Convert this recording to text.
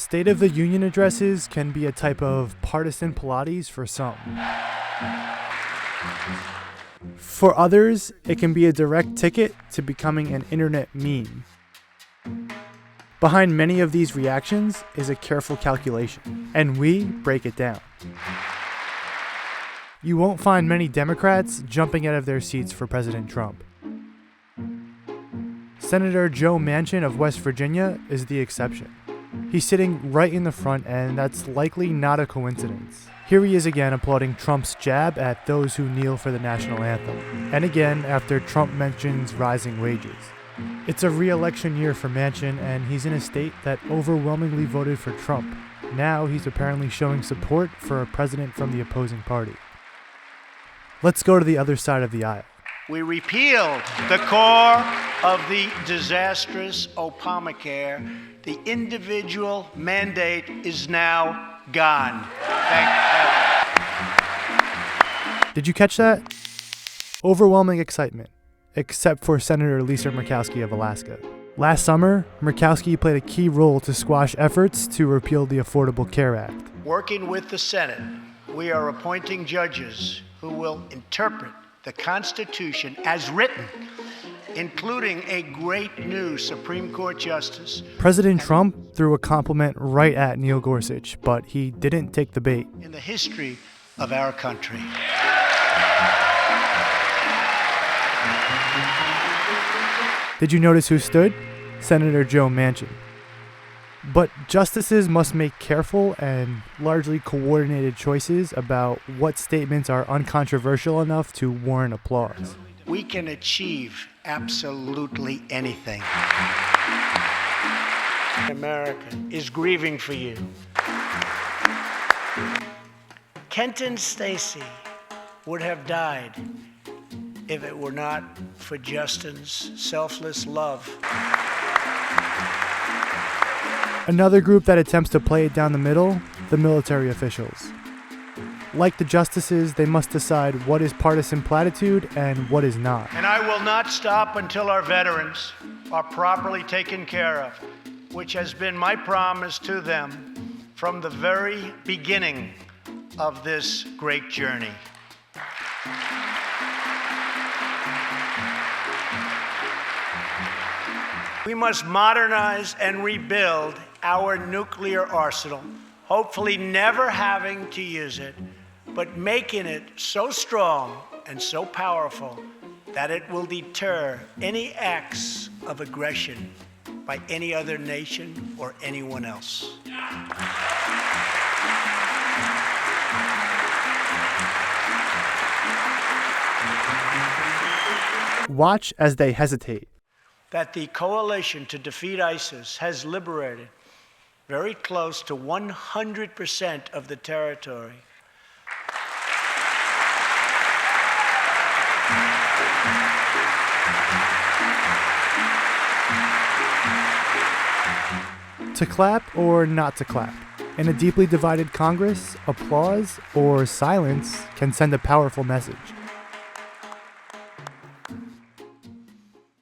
State of the Union addresses can be a type of partisan Pilates for some. For others, it can be a direct ticket to becoming an internet meme. Behind many of these reactions is a careful calculation, and we break it down. You won't find many Democrats jumping out of their seats for President Trump. Senator Joe Manchin of West Virginia is the exception. He's sitting right in the front, and that's likely not a coincidence. Here he is again applauding Trump's jab at those who kneel for the national anthem, and again after Trump mentions rising wages. It's a re-election year for Manchin, and he's in a state that overwhelmingly voted for Trump. Now he's apparently showing support for a president from the opposing party. Let's go to the other side of the aisle. We repealed the core of the disastrous Obamacare. The individual mandate is now gone. Thank heaven. Did you catch that? Overwhelming excitement, except for Senator Lisa Murkowski of Alaska. Last summer, Murkowski played a key role to squash efforts to repeal the Affordable Care Act. Working with the Senate, we are appointing judges who will interpret the Constitution as written, including a great new Supreme Court justice. President Trump threw a compliment right at Neil Gorsuch, but he didn't take the bait. In the history of our country. Did you notice who stood? Senator Joe Manchin. But justices must make careful and largely coordinated choices about what statements are uncontroversial enough to warrant applause. We can achieve absolutely anything. America is grieving for you. Kenton Stacy would have died if it were not for Justin's selfless love. Another group that attempts to play it down the middle, the military officials. Like the justices, they must decide what is partisan platitude and what is not. And I will not stop until our veterans are properly taken care of, which has been my promise to them from the very beginning of this great journey. We must modernize and rebuild our nuclear arsenal, hopefully never having to use it, but making it so strong and so powerful that it will deter any acts of aggression by any other nation or anyone else. Watch as they hesitate. That the coalition to defeat ISIS has liberated very close to 100% of the territory. To clap or not to clap? In a deeply divided Congress, applause or silence can send a powerful message.